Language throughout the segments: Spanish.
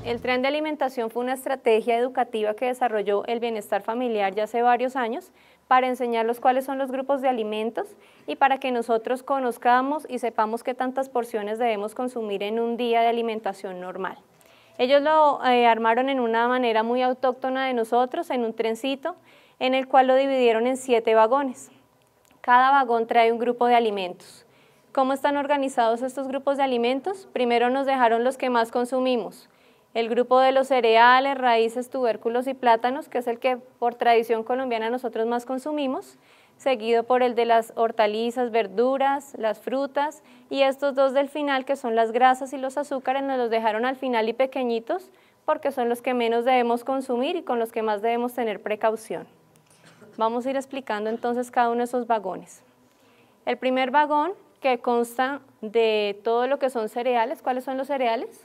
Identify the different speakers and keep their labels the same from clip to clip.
Speaker 1: El tren de alimentación fue una estrategia educativa que desarrolló el bienestar familiar ya hace varios años para enseñarlos cuáles son los grupos de alimentos y para que nosotros conozcamos y sepamos qué tantas porciones debemos consumir en un día de alimentación normal. Ellos lo armaron en una manera muy autóctona de nosotros, en un trencito, en el cual lo dividieron en 7 vagones. Cada vagón trae un grupo de alimentos. ¿Cómo están organizados estos grupos de alimentos? Primero nos dejaron los que más consumimos. El grupo de los cereales, raíces, tubérculos y plátanos, que es el que por tradición colombiana nosotros más consumimos, seguido por el de las hortalizas, verduras, las frutas, y estos 2 del final, que son las grasas y los azúcares, nos los dejaron al final y pequeñitos, porque son los que menos debemos consumir y con los que más debemos tener precaución. Vamos a ir explicando entonces cada uno de esos vagones. El primer vagón, que consta de todo lo que son cereales. ¿Cuáles son los cereales?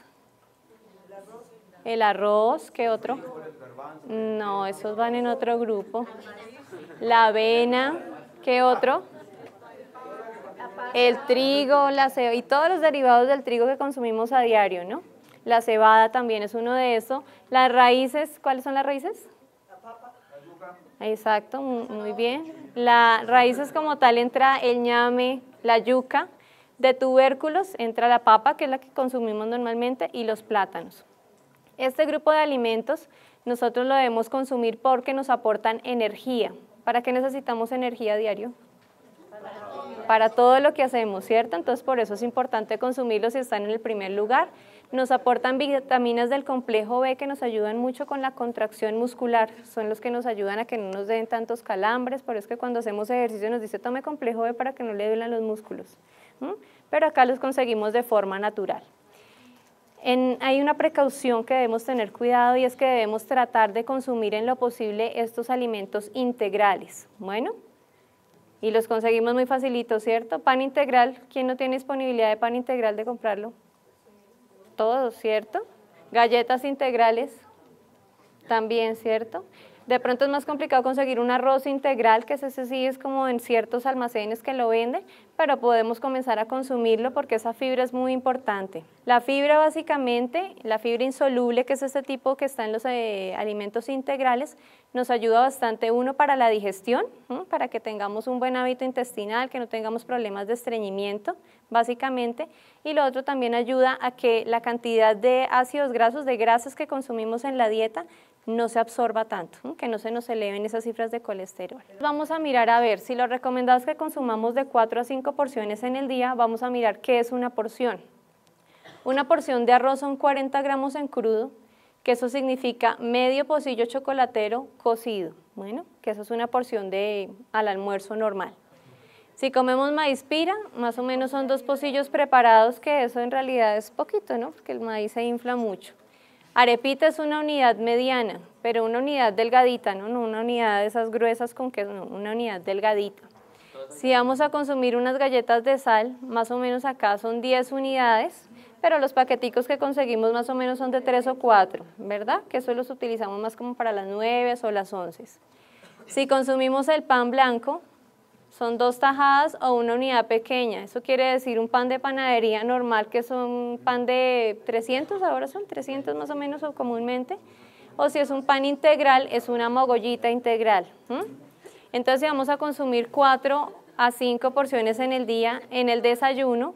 Speaker 1: El arroz, ¿qué otro? No, esos van en otro grupo. La avena, ¿qué otro? El trigo, la cebada y todos los derivados del trigo que consumimos a diario, ¿no? La cebada también es uno de esos. Las raíces, ¿cuáles son las raíces? La papa. La yuca. Exacto, muy bien. Las raíces como tal entra el ñame, la yuca. De tubérculos entra la papa, que es la que consumimos normalmente, y los plátanos. Este grupo de alimentos nosotros lo debemos consumir porque nos aportan energía. ¿Para qué necesitamos energía a diario? Para todo lo que hacemos, ¿cierto? Entonces por eso es importante consumirlos y están en el primer lugar. Nos aportan vitaminas del complejo B que nos ayudan mucho con la contracción muscular, son los que nos ayudan a que no nos den tantos calambres, por eso es que cuando hacemos ejercicio nos dice tome complejo B para que no le duelan los músculos, pero acá los conseguimos de forma natural. Hay una precaución que debemos tener cuidado y es que debemos tratar de consumir en lo posible estos alimentos integrales, bueno, y los conseguimos muy facilito, ¿cierto? Pan integral, ¿quién no tiene disponibilidad de pan integral de comprarlo? Todos, ¿cierto? Galletas integrales, también, ¿cierto? De pronto es más complicado conseguir un arroz integral, que ese sí es como en ciertos almacenes que lo venden, pero podemos comenzar a consumirlo porque esa fibra es muy importante. La fibra básicamente, la fibra insoluble, que es este tipo que está en los alimentos integrales, nos ayuda bastante, uno, para la digestión, para que tengamos un buen hábito intestinal, que no tengamos problemas de estreñimiento, básicamente, y lo otro también ayuda a que la cantidad de ácidos grasos, de grasas que consumimos en la dieta, no se absorba tanto, que no se nos eleven esas cifras de colesterol. Vamos a mirar a ver, si lo recomendado es que consumamos de 4 a 5 porciones en el día, vamos a mirar qué es una porción. Una porción de arroz son 40 gramos en crudo, que eso significa medio pocillo chocolatero cocido, bueno, que eso es una porción al almuerzo normal. Si comemos maíz pira, más o menos son 2 pocillos preparados, que eso en realidad es poquito, ¿no? Porque el maíz se infla mucho. Arepita es una unidad mediana, pero una unidad delgadita, ¿no? No una unidad de esas gruesas con queso, no, una unidad delgadita. Si vamos a consumir unas galletas de sal, más o menos acá son 10 unidades, pero los paqueticos que conseguimos más o menos son de 3 o 4, ¿verdad? Que eso los utilizamos más como para las 9 o las 11. Si consumimos el pan blanco, son 2 tajadas o una unidad pequeña, eso quiere decir un pan de panadería normal, que es un pan de 300, ahora son 300 más o menos o comúnmente, o si es un pan integral, es una mogollita integral. Entonces si vamos a consumir 4 a 5 porciones en el día, en el desayuno,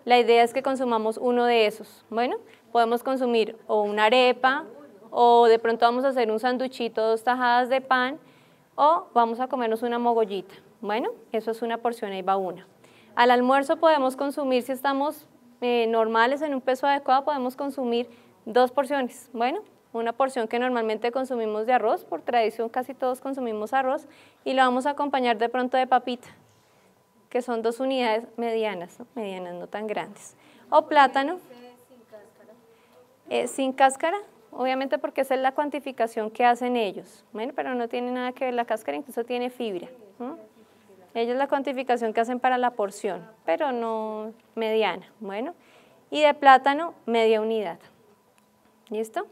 Speaker 1: la idea es que consumamos uno de esos. Bueno, podemos consumir o una arepa, o de pronto vamos a hacer un sanduchito, 2 tajadas de pan, o vamos a comernos una mogollita. Bueno, eso es una porción, ahí va una. Al almuerzo podemos consumir, si estamos normales en un peso adecuado, podemos consumir 2 porciones. Bueno, una porción que normalmente consumimos de arroz, por tradición casi todos consumimos arroz, y lo vamos a acompañar de pronto de papita, que son 2 unidades medianas, ¿no? Medianas, no tan grandes. O plátano. Sin cáscara, obviamente porque esa es la cuantificación que hacen ellos. Bueno, pero no tiene nada que ver la cáscara, incluso tiene fibra. Ellos la cuantificación que hacen para la porción, pero no mediana. Bueno, y de plátano, media unidad. ¿Listo?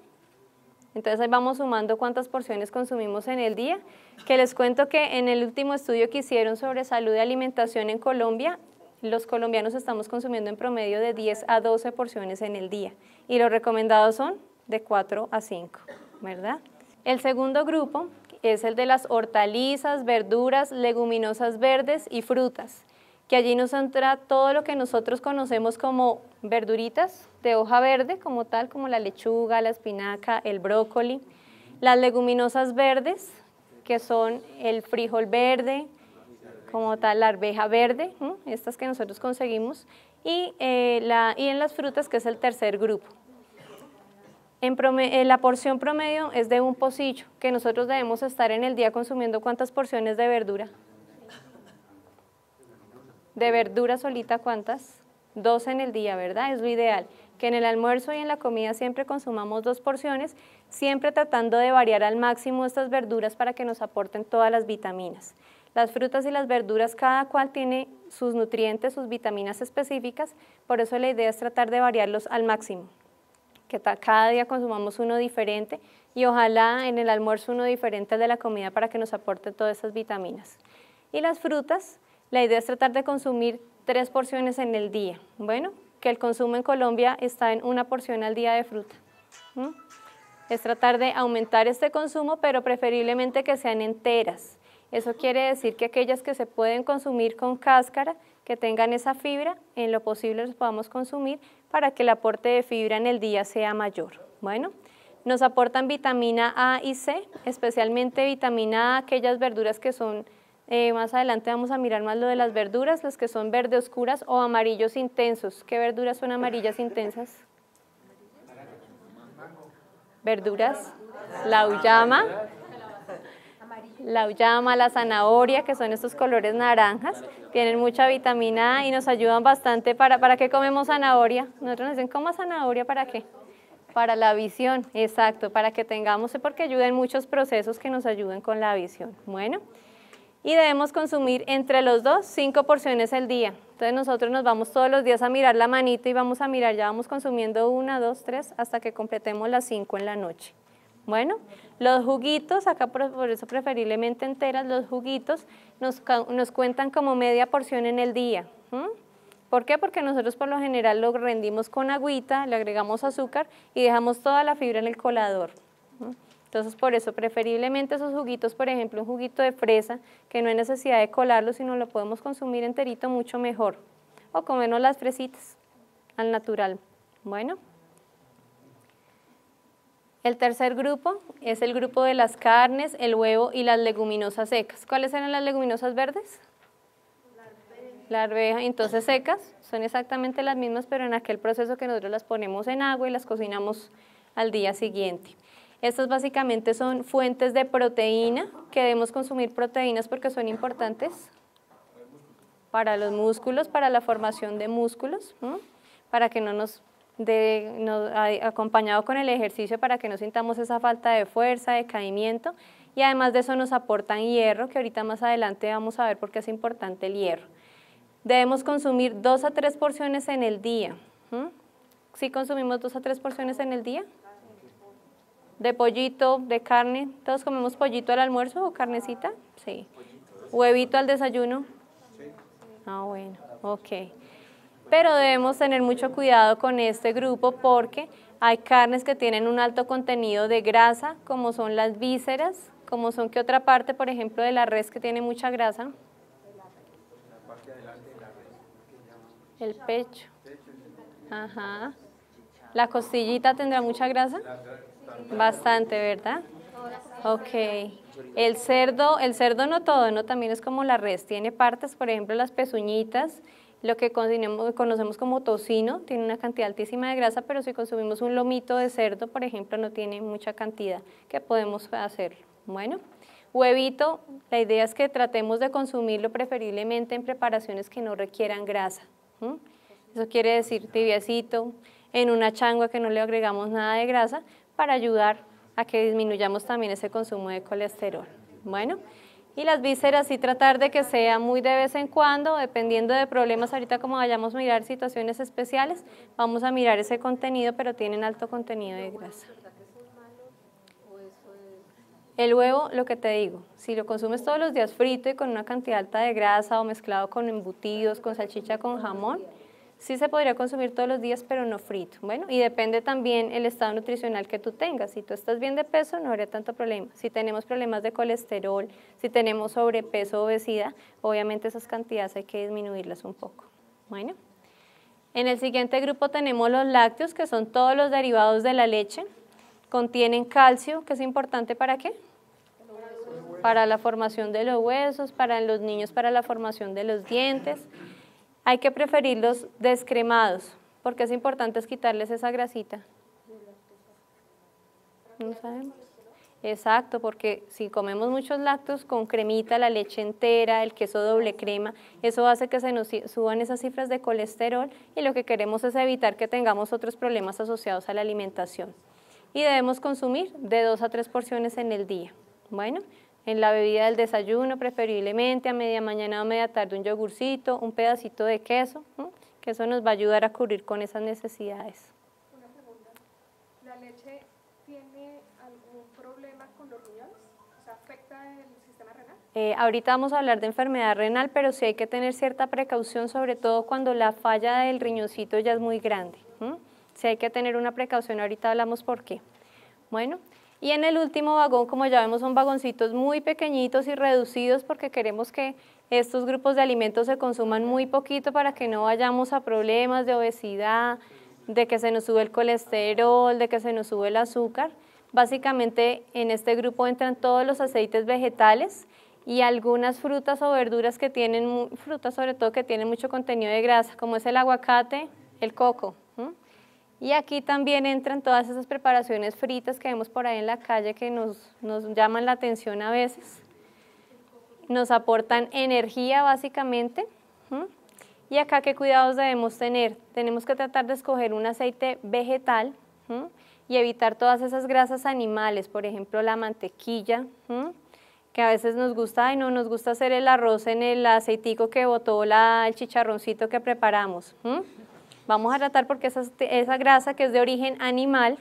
Speaker 1: Entonces ahí vamos sumando cuántas porciones consumimos en el día, que les cuento que en el último estudio que hicieron sobre salud y alimentación en Colombia, los colombianos estamos consumiendo en promedio de 10 a 12 porciones en el día, y los recomendados son de 4 a 5, ¿verdad? El segundo grupo es el de las hortalizas, verduras, leguminosas verdes y frutas, que allí nos entra todo lo que nosotros conocemos como verduritas de hoja verde, como tal, como la lechuga, la espinaca, el brócoli, las leguminosas verdes, que son el frijol verde, como tal, la arveja verde, estas que nosotros conseguimos, y en las frutas, que es el tercer grupo. La porción promedio es de un pocillo, que nosotros debemos estar en el día consumiendo ¿cuántas porciones de verdura? De verdura solita, ¿cuántas? 2 en el día, ¿verdad? Es lo ideal, que en el almuerzo y en la comida siempre consumamos 2 porciones, siempre tratando de variar al máximo estas verduras para que nos aporten todas las vitaminas. Las frutas y las verduras, cada cual tiene sus nutrientes, sus vitaminas específicas, por eso la idea es tratar de variarlos al máximo, que cada día consumamos uno diferente y ojalá en el almuerzo uno diferente al de la comida para que nos aporte todas esas vitaminas. Y las frutas, la idea es tratar de consumir 3 porciones en el día. Bueno, que el consumo en Colombia está en 1 porción al día de fruta. Es tratar de aumentar este consumo, pero preferiblemente que sean enteras. Eso quiere decir que aquellas que se pueden consumir con cáscara, que tengan esa fibra, en lo posible los podamos consumir para que el aporte de fibra en el día sea mayor. Bueno, nos aportan vitamina A y C, especialmente vitamina A, aquellas verduras que son, más adelante vamos a mirar más lo de las verduras, las que son verde oscuras o amarillos intensos. ¿Qué verduras son amarillas intensas? Verduras, la uyama, la zanahoria, que son estos colores naranjas, tienen mucha vitamina A y nos ayudan bastante. ¿Para qué comemos zanahoria? Nosotros nos dicen, ¿coma zanahoria para qué? Para la visión, exacto, para que tengamos, porque ayuda en muchos procesos que nos ayuden con la visión. Bueno, y debemos consumir entre los 2, 5 porciones al día. Entonces nosotros nos vamos todos los días a mirar la manita y vamos a mirar, ya vamos consumiendo 1, 2, 3, hasta que completemos las 5 en la noche. Bueno, los juguitos, acá por eso preferiblemente enteras, los juguitos nos cuentan como media porción en el día. ¿Por qué? Porque nosotros por lo general lo rendimos con agüita, le agregamos azúcar y dejamos toda la fibra en el colador. Entonces por eso preferiblemente esos juguitos, por ejemplo un juguito de fresa, que no hay necesidad de colarlo, sino lo podemos consumir enterito mucho mejor. O comernos las fresitas al natural. Bueno. El tercer grupo es el grupo de las carnes, el huevo y las leguminosas secas. ¿Cuáles eran las leguminosas verdes? La arveja, entonces secas, son exactamente las mismas, pero en aquel proceso que nosotros las ponemos en agua y las cocinamos al día siguiente. Estas básicamente son fuentes de proteína, que debemos consumir proteínas porque son importantes para los músculos, para la formación de músculos, para que no nos acompañado con el ejercicio para que no sintamos esa falta de fuerza, decaimiento, y además de eso nos aportan hierro, que ahorita más adelante vamos a ver por qué es importante el hierro. Debemos consumir 2 a 3 porciones en el día. ¿Sí consumimos 2 a 3 porciones en el día? De pollito, de carne, ¿todos comemos pollito al almuerzo o carnecita? Sí. ¿Huevito al desayuno? Ah, bueno, ok. Pero debemos tener mucho cuidado con este grupo porque hay carnes que tienen un alto contenido de grasa, como son las vísceras, como son ¿qué otra parte, por ejemplo, de la res que tiene mucha grasa? El pecho. Ajá. ¿La costillita tendrá mucha grasa? Bastante, ¿verdad? Ok. El cerdo no todo, ¿no? También es como la res, tiene partes, por ejemplo, las pezuñitas, lo que conocemos como tocino, tiene una cantidad altísima de grasa, pero si consumimos un lomito de cerdo, por ejemplo, no tiene mucha cantidad, que podemos hacer. Bueno, huevito, la idea es que tratemos de consumirlo preferiblemente en preparaciones que no requieran grasa. Eso quiere decir tibiecito, en una changua que no le agregamos nada de grasa, para ayudar a que disminuyamos también ese consumo de colesterol. Bueno, y las vísceras sí tratar de que sea muy de vez en cuando, dependiendo de problemas, ahorita como vayamos a mirar situaciones especiales, vamos a mirar ese contenido, pero tienen alto contenido de grasa. El huevo, lo que te digo, si lo consumes todos los días frito y con una cantidad alta de grasa o mezclado con embutidos, con salchicha, con jamón, Sí se podría consumir todos los días, pero no frito. Bueno, y depende también el estado nutricional que tú tengas. Si tú estás bien de peso, no habría tanto problema. Si tenemos problemas de colesterol, si tenemos sobrepeso o obesidad, obviamente esas cantidades hay que disminuirlas un poco. Bueno, en el siguiente grupo tenemos los lácteos, que son todos los derivados de la leche. Contienen calcio, que es importante ¿para qué? Para la formación de los huesos, para los niños, para la formación de los dientes. Hay que preferirlos descremados, porque es importante quitarles esa grasita. ¿No sabemos? Exacto, porque si comemos muchos lácteos con cremita, la leche entera, el queso doble crema, eso hace que se nos suban esas cifras de colesterol y lo que queremos es evitar que tengamos otros problemas asociados a la alimentación. Y debemos consumir de 2 a 3 porciones en el día. Bueno, en la bebida del desayuno, preferiblemente a media mañana o media tarde un yogurcito, un pedacito de queso, que eso nos va a ayudar a cubrir con esas necesidades.
Speaker 2: Una pregunta, ¿la leche tiene algún problema con los riñones? O sea, ¿afecta el sistema renal?
Speaker 1: Ahorita vamos a hablar de enfermedad renal, pero sí hay que tener cierta precaución, sobre todo cuando la falla del riñoncito ya es muy grande. Sí hay que tener una precaución, ahorita hablamos por qué. Bueno. Y en el último vagón, como ya vemos, son vagoncitos muy pequeñitos y reducidos porque queremos que estos grupos de alimentos se consuman muy poquito para que no vayamos a problemas de obesidad, de que se nos sube el colesterol, de que se nos sube el azúcar. Básicamente en este grupo entran todos los aceites vegetales y algunas frutas o verduras que tienen, frutas sobre todo que tienen mucho contenido de grasa, como es el aguacate, el coco. Y aquí también entran todas esas preparaciones fritas que vemos por ahí en la calle que nos llaman la atención a veces. Nos aportan energía básicamente. Y acá, ¿qué cuidados debemos tener? Tenemos que tratar de escoger un aceite vegetal y evitar todas esas grasas animales, por ejemplo la mantequilla, que a veces nos gusta, no nos gusta hacer el arroz en el aceitico que botó el chicharroncito que preparamos. Vamos a tratar porque esa grasa que es de origen animal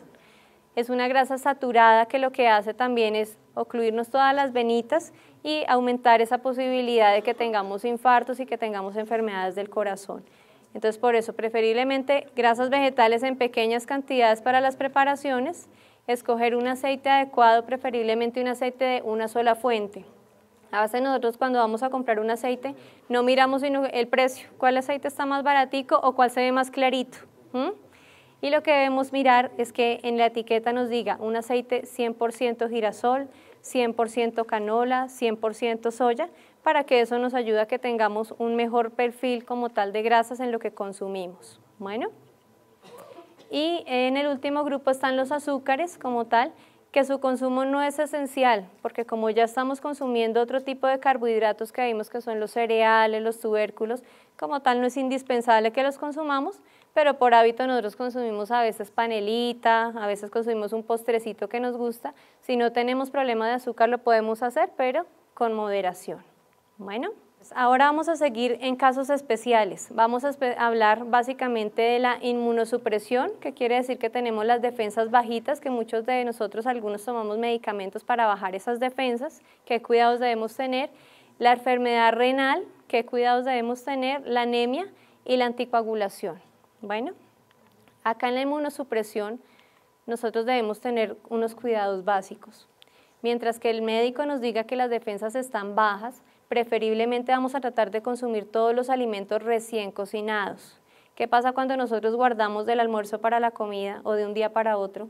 Speaker 1: es una grasa saturada que lo que hace también es ocluirnos todas las venitas y aumentar esa posibilidad de que tengamos infartos y que tengamos enfermedades del corazón. Entonces por eso preferiblemente grasas vegetales en pequeñas cantidades para las preparaciones, escoger un aceite adecuado, preferiblemente un aceite de una sola fuente. A veces nosotros cuando vamos a comprar un aceite no miramos sino el precio, cuál aceite está más baratico o cuál se ve más clarito. Y lo que debemos mirar es que en la etiqueta nos diga un aceite 100% girasol, 100% canola, 100% soya, para que eso nos ayude a que tengamos un mejor perfil como tal de grasas en lo que consumimos. Bueno, y en el último grupo están los azúcares como tal, que su consumo no es esencial, porque como ya estamos consumiendo otro tipo de carbohidratos que vimos que son los cereales, los tubérculos, como tal no es indispensable que los consumamos, pero por hábito nosotros consumimos a veces panelita, a veces consumimos un postrecito que nos gusta. Si no tenemos problema de azúcar lo podemos hacer, pero con moderación. Bueno, ahora vamos a seguir en casos especiales. Vamos a hablar básicamente de la inmunosupresión, que quiere decir que tenemos las defensas bajitas, que muchos de nosotros, algunos tomamos medicamentos para bajar esas defensas, qué cuidados debemos tener, la enfermedad renal, qué cuidados debemos tener, la anemia y la anticoagulación. Bueno, acá en la inmunosupresión nosotros debemos tener unos cuidados básicos. Mientras que el médico nos diga que las defensas están bajas, preferiblemente vamos a tratar de consumir todos los alimentos recién cocinados. ¿Qué pasa cuando nosotros guardamos del almuerzo para la comida o de un día para otro?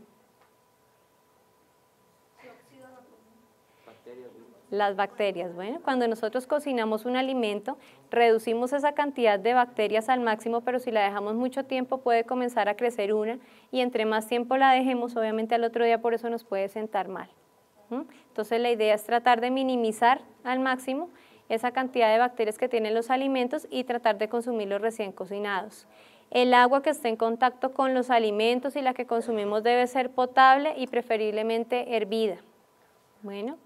Speaker 1: Las bacterias. Bueno, cuando nosotros cocinamos un alimento, reducimos esa cantidad de bacterias al máximo, pero si la dejamos mucho tiempo puede comenzar a crecer una y entre más tiempo la dejemos, obviamente al otro día por eso nos puede sentar mal. Entonces la idea es tratar de minimizar al máximo esa cantidad de bacterias que tienen los alimentos y tratar de consumirlos recién cocinados. El agua que esté en contacto con los alimentos y la que consumimos debe ser potable y preferiblemente hervida. Bueno,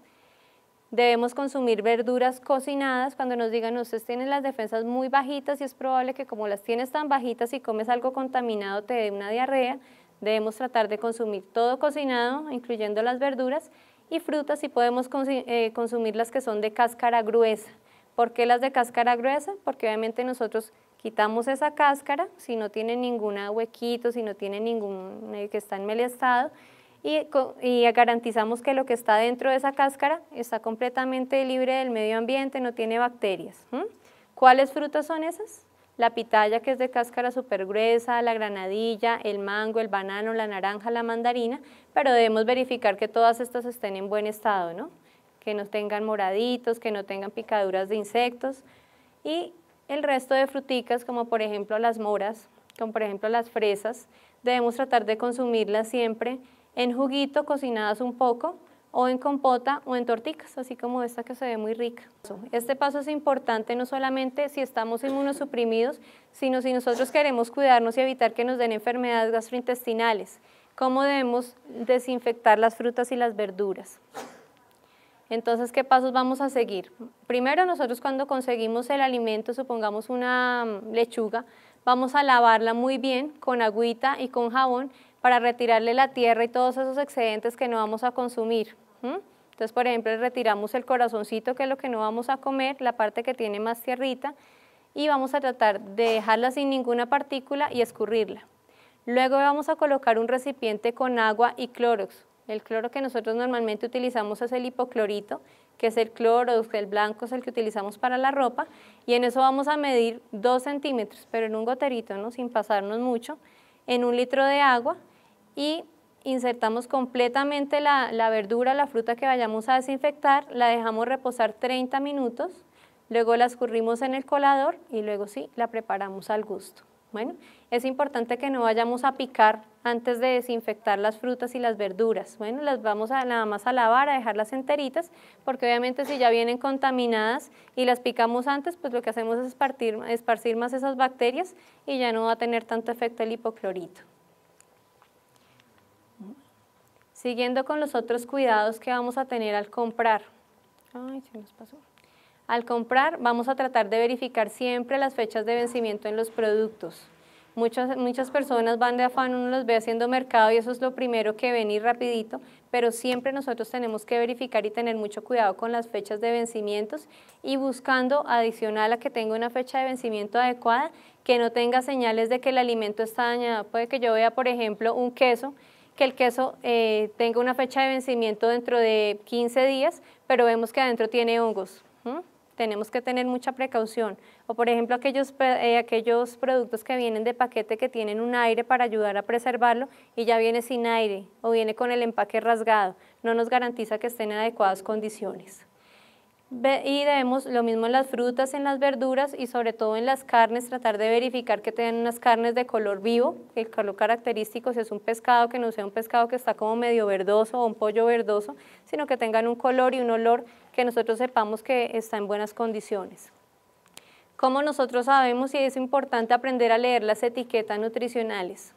Speaker 1: debemos consumir verduras cocinadas. Cuando nos digan, ustedes tienen las defensas muy bajitas y es probable que como las tienes tan bajitas y comes algo contaminado te dé una diarrea, debemos tratar de consumir todo cocinado, incluyendo las verduras, y frutas y podemos consumir las que son de cáscara gruesa. ¿Por qué las de cáscara gruesa? Porque obviamente nosotros Quitamos esa cáscara, si no tiene ningún huequito, si no tiene ningún que está en mal estado, y garantizamos que lo que está dentro de esa cáscara está completamente libre del medio ambiente, no tiene bacterias. ¿Cuáles frutas son esas? La pitaya, que es de cáscara súper gruesa, la granadilla, el mango, el banano, la naranja, la mandarina, pero debemos verificar que todas estas estén en buen estado, ¿no? Que no tengan moraditos, que no tengan picaduras de insectos, y el resto de fruticas, como por ejemplo las moras, como por ejemplo las fresas, debemos tratar de consumirlas siempre en juguito, cocinadas un poco, o en compota o en torticas, así como esta que se ve muy rica. Este paso es importante no solamente si estamos inmunosuprimidos, sino si nosotros queremos cuidarnos y evitar que nos den enfermedades gastrointestinales. ¿Cómo debemos desinfectar las frutas y las verduras? Entonces, ¿qué pasos vamos a seguir? Primero, nosotros cuando conseguimos el alimento, supongamos una lechuga, vamos a lavarla muy bien con agüita y con jabón para retirarle la tierra y todos esos excedentes que no vamos a consumir. Entonces, por ejemplo, retiramos el corazoncito, que es lo que no vamos a comer, la parte que tiene más tierrita, y vamos a tratar de dejarla sin ninguna partícula y escurrirla. Luego vamos a colocar un recipiente con agua y clorox. El cloro que nosotros normalmente utilizamos es el hipoclorito, que es el clorox, el blanco es el que utilizamos para la ropa, y en eso vamos a medir 2 centímetros, pero en un goterito, ¿no? Sin pasarnos mucho, en 1 litro de agua, y insertamos completamente la verdura, la fruta que vayamos a desinfectar, la dejamos reposar 30 minutos, luego la escurrimos en el colador y luego sí, la preparamos al gusto. Bueno, es importante que no vayamos a picar antes de desinfectar las frutas y las verduras. Bueno, las vamos nada más a lavar, a dejarlas enteritas, porque obviamente si ya vienen contaminadas y las picamos antes, pues lo que hacemos es esparcir más esas bacterias y ya no va a tener tanto efecto el hipoclorito. Siguiendo con los otros cuidados que vamos a tener al comprar. Ay, se nos pasó. Al comprar vamos a tratar de verificar siempre las fechas de vencimiento en los productos. Muchas personas van de afán, uno los ve haciendo mercado y eso es lo primero que ven y rapidito, pero siempre nosotros tenemos que verificar y tener mucho cuidado con las fechas de vencimientos y buscando adicional a que tenga una fecha de vencimiento adecuada, que no tenga señales de que el alimento está dañado. Puede que yo vea, por ejemplo, un queso, que el queso tenga una fecha de vencimiento dentro de 15 días, pero vemos que adentro tiene hongos. Tenemos que tener mucha precaución. O por ejemplo, aquellos productos que vienen de paquete que tienen un aire para ayudar a preservarlo y ya viene sin aire o viene con el empaque rasgado, no nos garantiza que estén en adecuadas condiciones. Y debemos, lo mismo en las frutas, en las verduras y sobre todo en las carnes, tratar de verificar que tengan unas carnes de color vivo, el color característico, si es un pescado, que no sea un pescado que está como medio verdoso o un pollo verdoso, sino que tengan un color y un olor que nosotros sepamos que está en buenas condiciones. ¿Cómo nosotros sabemos? Si es importante aprender a leer las etiquetas nutricionales.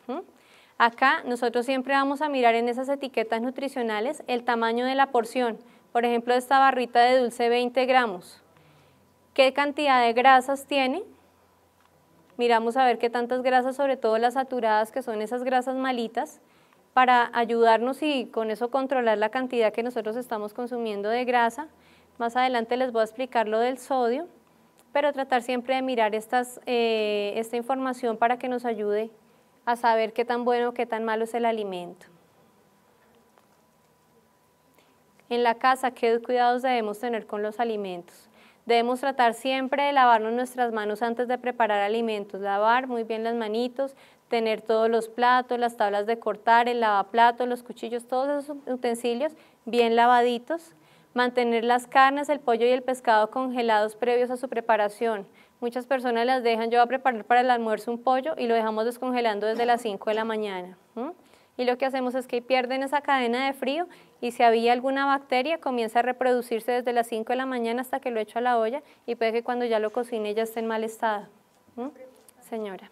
Speaker 1: Acá nosotros siempre vamos a mirar en esas etiquetas nutricionales el tamaño de la porción. Por ejemplo, esta barrita de dulce 20 gramos. ¿Qué cantidad de grasas tiene? Miramos a ver qué tantas grasas, sobre todo las saturadas, que son esas grasas malitas, para ayudarnos y con eso controlar la cantidad que nosotros estamos consumiendo de grasa. Más adelante les voy a explicar lo del sodio, pero tratar siempre de mirar esta información para que nos ayude a saber qué tan bueno o qué tan malo es el alimento. En la casa, ¿qué cuidados debemos tener con los alimentos? Debemos tratar siempre de lavarnos nuestras manos antes de preparar alimentos, lavar muy bien las manitos, tener todos los platos, las tablas de cortar, el lavaplatos, los cuchillos, todos esos utensilios bien lavaditos, mantener las carnes, el pollo y el pescado congelados previos a su preparación. Muchas personas las dejan, yo voy a preparar para el almuerzo un pollo y lo dejamos descongelando desde las 5 de la mañana. Y lo que hacemos es que pierden esa cadena de frío y si había alguna bacteria comienza a reproducirse desde las 5 de la mañana hasta que lo echo a la olla y puede que cuando ya lo cocine ya esté en mal estado. Señora.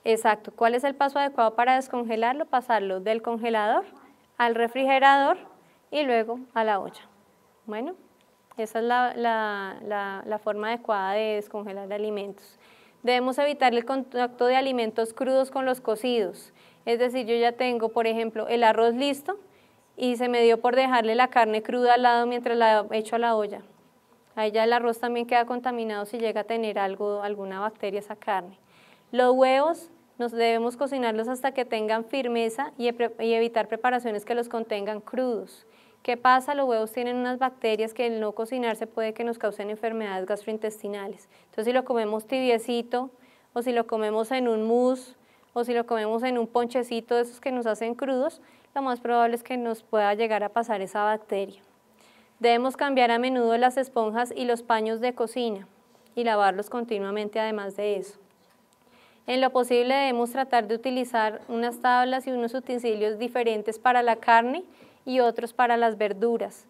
Speaker 1: Exacto. ¿Cuál es el paso adecuado para descongelarlo? Pasarlo del congelador al refrigerador y luego a la olla. Bueno, esa es la forma adecuada de descongelar alimentos. Debemos evitar el contacto de alimentos crudos con los cocidos. Es decir, yo ya tengo, por ejemplo, el arroz listo y se me dio por dejarle la carne cruda al lado mientras la echo a la olla. Ahí ya el arroz también queda contaminado si llega a tener alguna bacteria esa carne. Los huevos nos debemos cocinarlos hasta que tengan firmeza y evitar preparaciones que los contengan crudos. ¿Qué pasa? Los huevos tienen unas bacterias que al no cocinarse puede que nos causen enfermedades gastrointestinales. Entonces si lo comemos tibiecito o si lo comemos en un mousse o si lo comemos en un ponchecito de esos que nos hacen crudos, lo más probable es que nos pueda llegar a pasar esa bacteria. Debemos cambiar a menudo las esponjas y los paños de cocina y lavarlos continuamente además de eso. En lo posible debemos tratar de utilizar unas tablas y unos utensilios diferentes para la carne y otros para las verduras.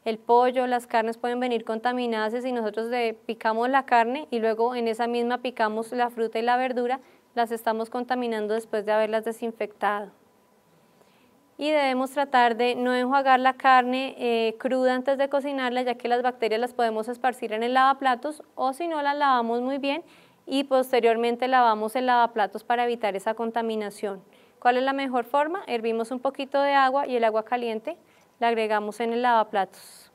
Speaker 1: El pollo, las carnes pueden venir contaminadas y si nosotros picamos la carne y luego en esa misma picamos la fruta y la verdura, las estamos contaminando después de haberlas desinfectado. Y debemos tratar de no enjuagar la carne cruda antes de cocinarla, ya que las bacterias las podemos esparcir en el lavaplatos o si no las lavamos muy bien y posteriormente lavamos el lavaplatos para evitar esa contaminación. ¿Cuál es la mejor forma? Hervimos un poquito de agua y el agua caliente la agregamos en el lavaplatos.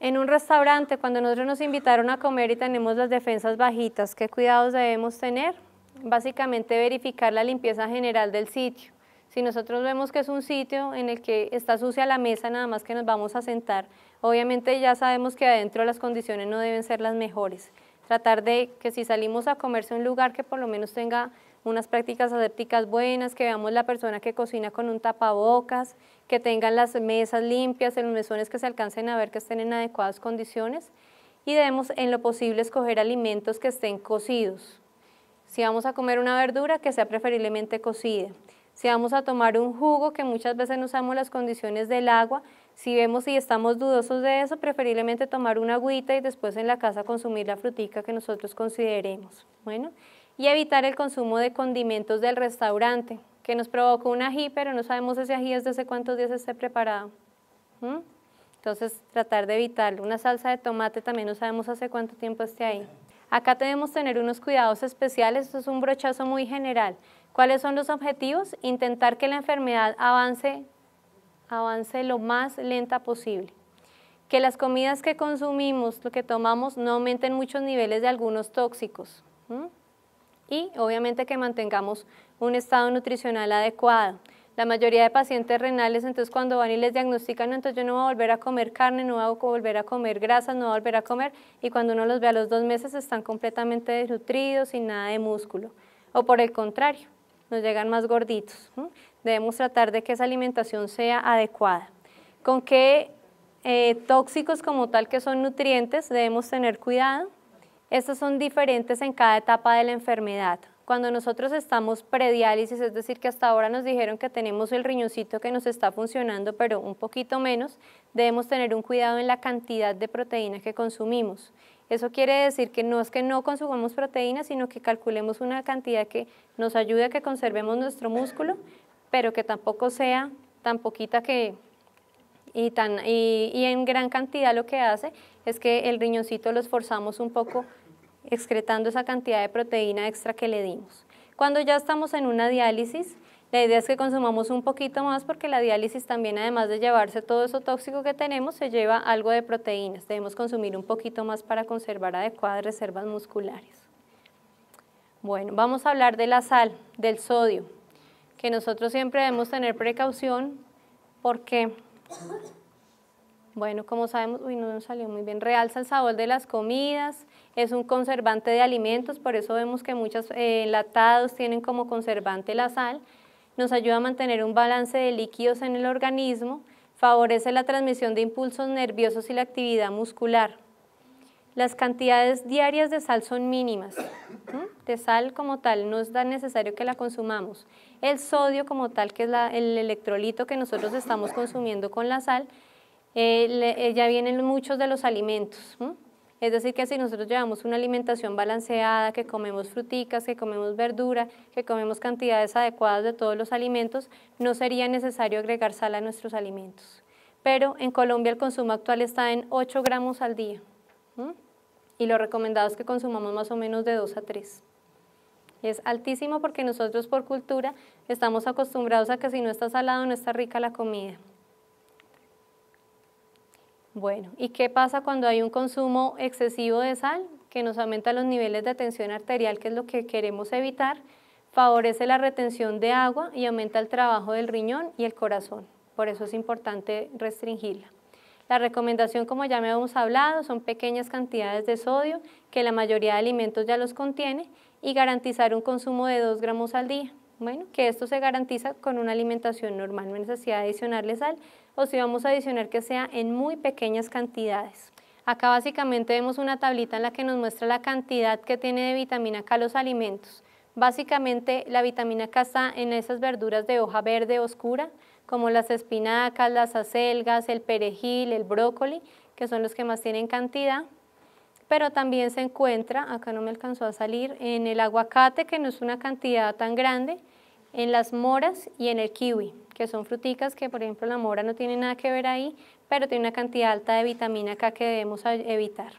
Speaker 1: En un restaurante, cuando nosotros nos invitaron a comer y tenemos las defensas bajitas, ¿qué cuidados debemos tener? Básicamente verificar la limpieza general del sitio. Si nosotros vemos que es un sitio en el que está sucia la mesa, nada más que nos vamos a sentar, obviamente ya sabemos que adentro las condiciones no deben ser las mejores. Tratar de que si salimos a comerse a un lugar que por lo menos tenga unas prácticas asépticas buenas, que veamos la persona que cocina con un tapabocas, que tengan las mesas limpias, en los mesones que se alcancen a ver que estén en adecuadas condiciones y debemos en lo posible escoger alimentos que estén cocidos. Si vamos a comer una verdura, que sea preferiblemente cocida. Si vamos a tomar un jugo, que muchas veces no usamos las condiciones del agua, si vemos y estamos dudosos de eso, preferiblemente tomar una agüita y después en la casa consumir la frutica que nosotros consideremos. Bueno, y evitar el consumo de condimentos del restaurante, que nos provoca un ají, pero no sabemos ese ají desde hace cuántos días esté preparado. Entonces, tratar de evitarlo. Una salsa de tomate también no sabemos hace cuánto tiempo esté ahí. Acá debemos tener unos cuidados especiales, esto es un brochazo muy general. ¿Cuáles son los objetivos? Intentar que la enfermedad avance lo más lenta posible. Que las comidas que consumimos, lo que tomamos, no aumenten muchos niveles de algunos tóxicos. Y obviamente que mantengamos un estado nutricional adecuado. La mayoría de pacientes renales, entonces cuando van y les diagnostican, entonces yo no voy a volver a comer carne, no voy a volver a comer grasas, no voy a volver a comer, y cuando uno los ve a los 2 meses están completamente desnutridos, sin nada de músculo. O por el contrario, nos llegan más gorditos. Debemos tratar de que esa alimentación sea adecuada. ¿Con qué tóxicos como tal que son nutrientes debemos tener cuidado? Estos son diferentes en cada etapa de la enfermedad. Cuando nosotros estamos prediálisis, es decir, que hasta ahora nos dijeron que tenemos el riñoncito que nos está funcionando, pero un poquito menos, debemos tener un cuidado en la cantidad de proteína que consumimos. Eso quiere decir que no es que no consumamos proteínas, sino que calculemos una cantidad que nos ayude a que conservemos nuestro músculo, pero que tampoco sea tan poquita y en gran cantidad lo que hace es que el riñoncito lo esforzamos un poco excretando esa cantidad de proteína extra que le dimos. Cuando ya estamos en una diálisis, la idea es que consumamos un poquito más porque la diálisis también, además de llevarse todo eso tóxico que tenemos, se lleva algo de proteínas. Debemos consumir un poquito más para conservar adecuadas reservas musculares. Bueno, vamos a hablar de la sal, del sodio, que nosotros siempre debemos tener precaución porque, bueno, como sabemos, no nos salió muy bien, realza el sabor de las comidas, es un conservante de alimentos, por eso vemos que muchos enlatados tienen como conservante la sal, nos ayuda a mantener un balance de líquidos en el organismo, favorece la transmisión de impulsos nerviosos y la actividad muscular. Las cantidades diarias de sal son mínimas, de sal como tal, no es tan necesario que la consumamos. El sodio como tal, que es el electrolito que nosotros estamos consumiendo con la sal, ya vienen muchos de los alimentos. Es decir, que si nosotros llevamos una alimentación balanceada, que comemos fruticas, que comemos verdura, que comemos cantidades adecuadas de todos los alimentos, no sería necesario agregar sal a nuestros alimentos. Pero en Colombia el consumo actual está en 8 gramos al día. Y lo recomendado es que consumamos más o menos de 2 a 3. Es altísimo porque nosotros por cultura estamos acostumbrados a que si no está salado no está rica la comida. Bueno, ¿y qué pasa cuando hay un consumo excesivo de sal? Que nos aumenta los niveles de tensión arterial, que es lo que queremos evitar, favorece la retención de agua y aumenta el trabajo del riñón y el corazón. Por eso es importante restringirla. La recomendación, como ya me hemos hablado, son pequeñas cantidades de sodio, que la mayoría de alimentos ya los contiene, y garantizar un consumo de 2 gramos al día. Bueno, que esto se garantiza con una alimentación normal, no hay necesidad de adicionarle sal, o si vamos a adicionar que sea en muy pequeñas cantidades. Acá básicamente vemos una tablita en la que nos muestra la cantidad que tiene de vitamina K los alimentos. Básicamente la vitamina K está en esas verduras de hoja verde oscura, como las espinacas, las acelgas, el perejil, el brócoli, que son los que más tienen cantidad. Pero también se encuentra, acá no me alcanzó a salir, en el aguacate, que no es una cantidad tan grande, en las moras y en el kiwi, que son fruticas que, por ejemplo, la mora no tiene nada que ver ahí, pero tiene una cantidad alta de vitamina K que debemos evitar.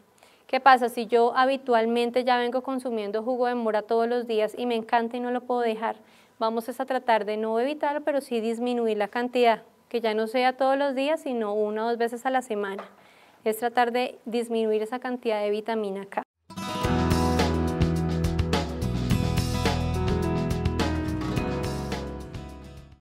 Speaker 1: ¿Qué pasa? Si yo habitualmente ya vengo consumiendo jugo de mora todos los días y me encanta y no lo puedo dejar, vamos a tratar de no evitarlo, pero sí disminuir la cantidad, que ya no sea todos los días, sino 1 o 2 veces a la semana. Es tratar de disminuir esa cantidad de vitamina K.